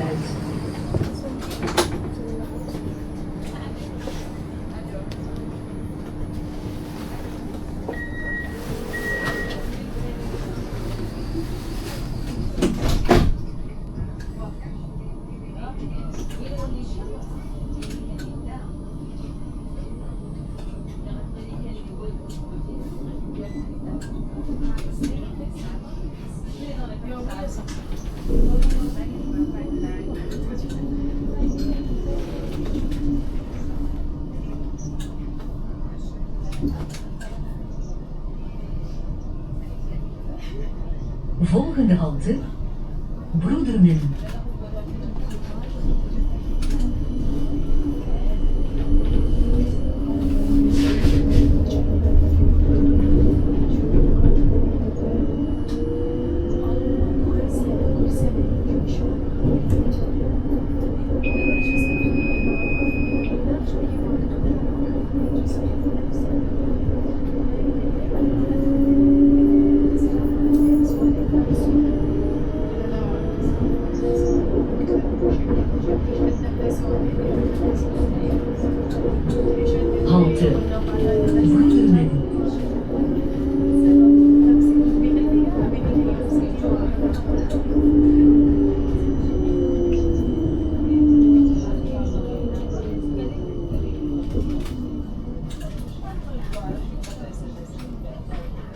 Bielefeld. Volgende halte, Broedermen. Halte, Broedermen.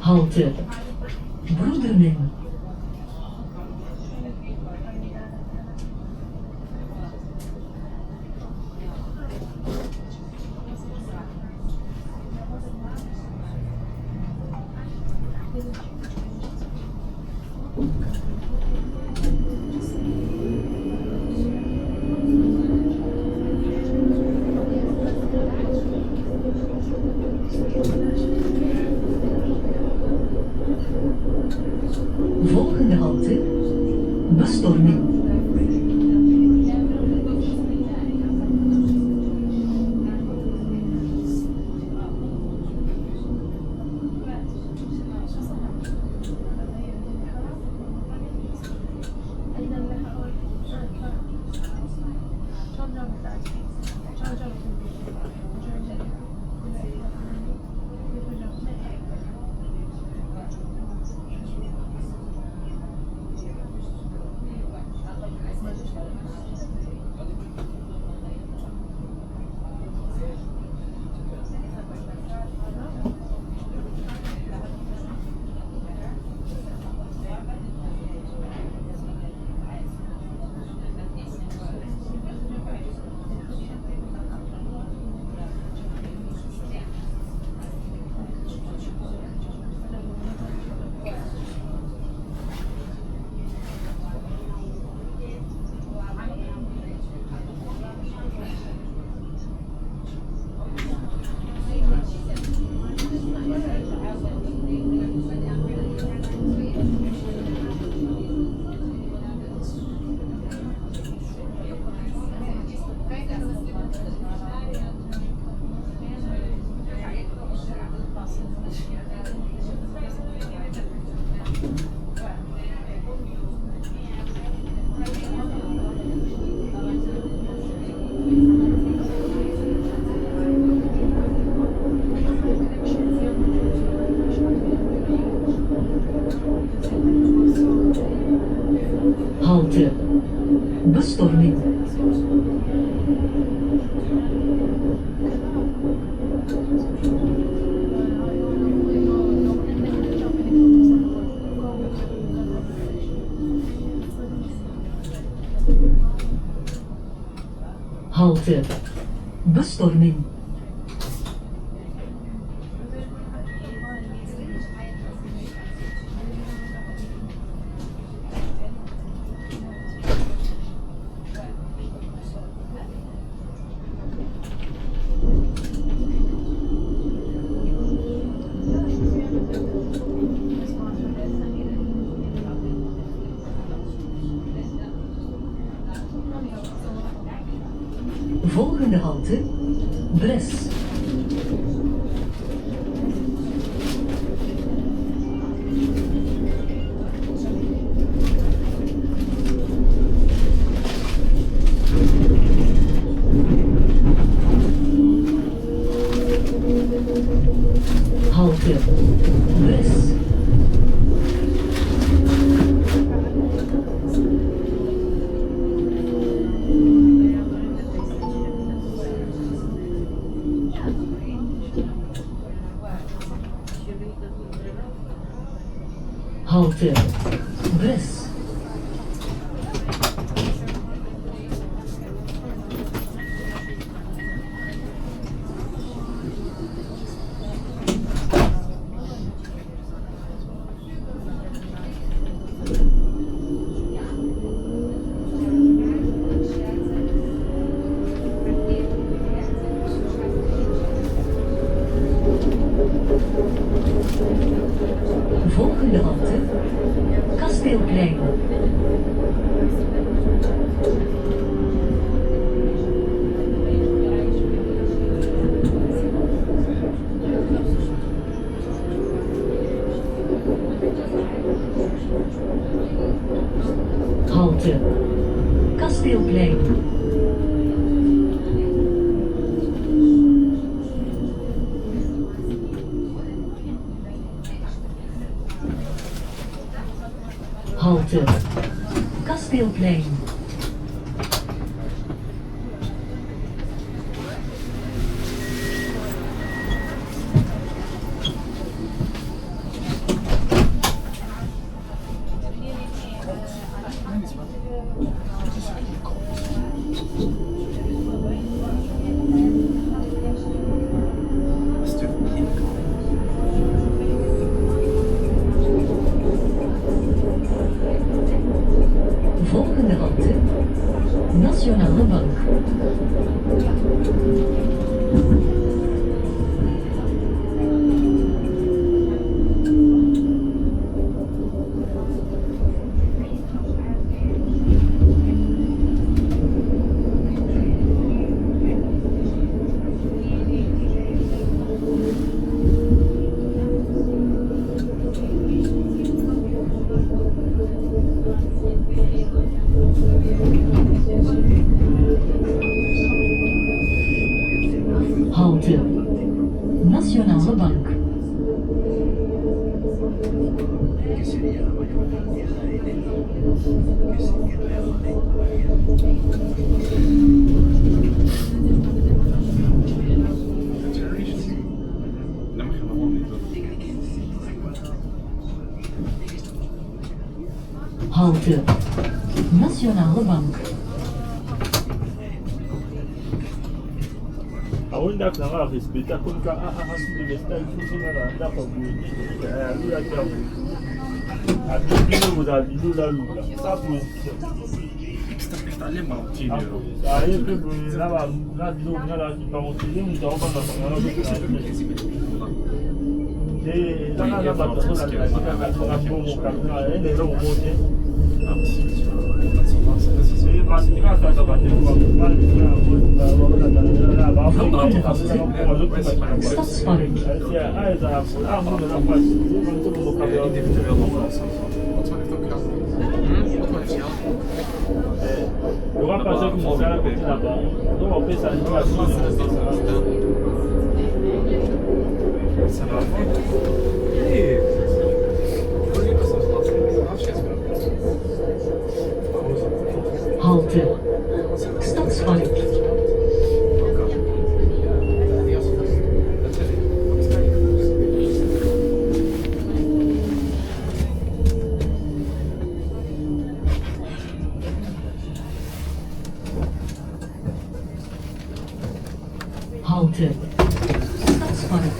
Halte, Broedermen. Volgende halte, Bestorming. Halte, Bestorming. Halte, Bestorming. Volgende halte, Bres. Halte. Brest. Volgende halte, Kasteelplein. Halte, Kasteelplein. Halte, Kasteelplein. Volgende halte, Nationale Bank. Halte, Nationale Bank. Halte, Nationale Bank. Aonda kanga respecta comme ka asile vesta funziona da kwa kuji lula kyangu abino mudabino la lula sapo Alemão, aí que na dúvida lá que para você não dá para passar na e tá na bata na na como cara ele não monte e mas casa da bata Stadspark. Eu vou fazer com o cara aqui na barra. Eu vou pensar em Halte, Stadspark. Halte, Stadspark.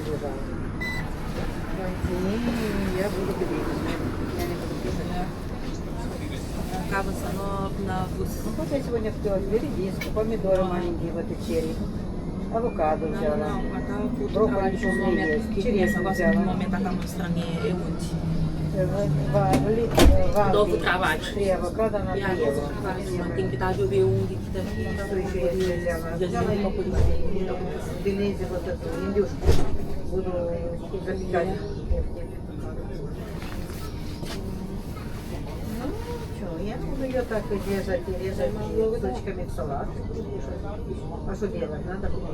лежала. И я буду беременна. Я не буду писать. Кавуса на вкус. Ну, вот я сегодня купила две редиску, помидоры маленькие, вот и черри. Авокадо взяла. Não, Brocoli de com um momento meias, que tirei começa, essa gosto dela. de momento a camustra é onde. Novo trabalho. Три авокадо на E aí, Киеву. tem que estar de ver onde que tá aqui. Что еще я взяла? Já Взяла sei и uma coisa. в Бенезе вот эту индюшку. Буду запекать. Ну, что, я буду ее так резать и резать кусочками в салат. А что делать? Надо купить.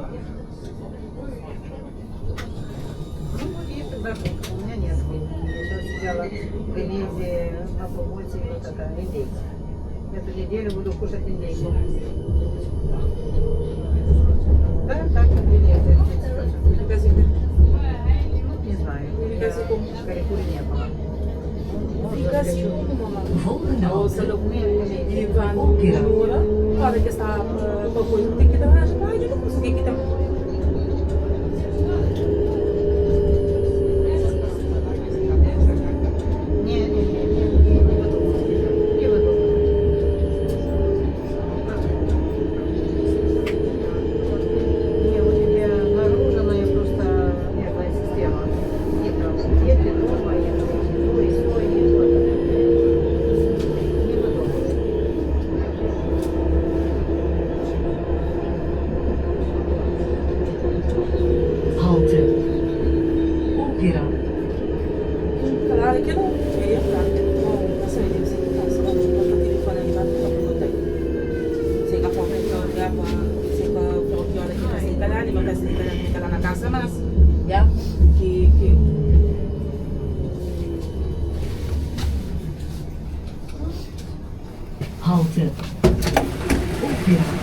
Ну, вот есть тогда у меня нет. Я сейчас взяла в Бенезе на помойке вот это индейку. Эту неделю буду кушать индейку. Да, так, в Бенезе. Не знаю. Я в Гарикуре не было. Fica assim, Volgende ou se halte. ele vai no Jura, a hora que está para coisa, tem que dar as mais, não consegui que Не выдумывай. Не, у тебя нагруженная просто нервная система. И там дети дома, и то, и сё, и вот. Не выдумывай. Halte. Opera. Claro que não, eu ia ficar. Não, sei, eu sei que faço, mas o telefone ali vai ficar por conta. Sei que a forma que eu gravo, sei que a hora que vai ser calhar, mas vai ser calhar na casa, mas, já, que Halte. Opera.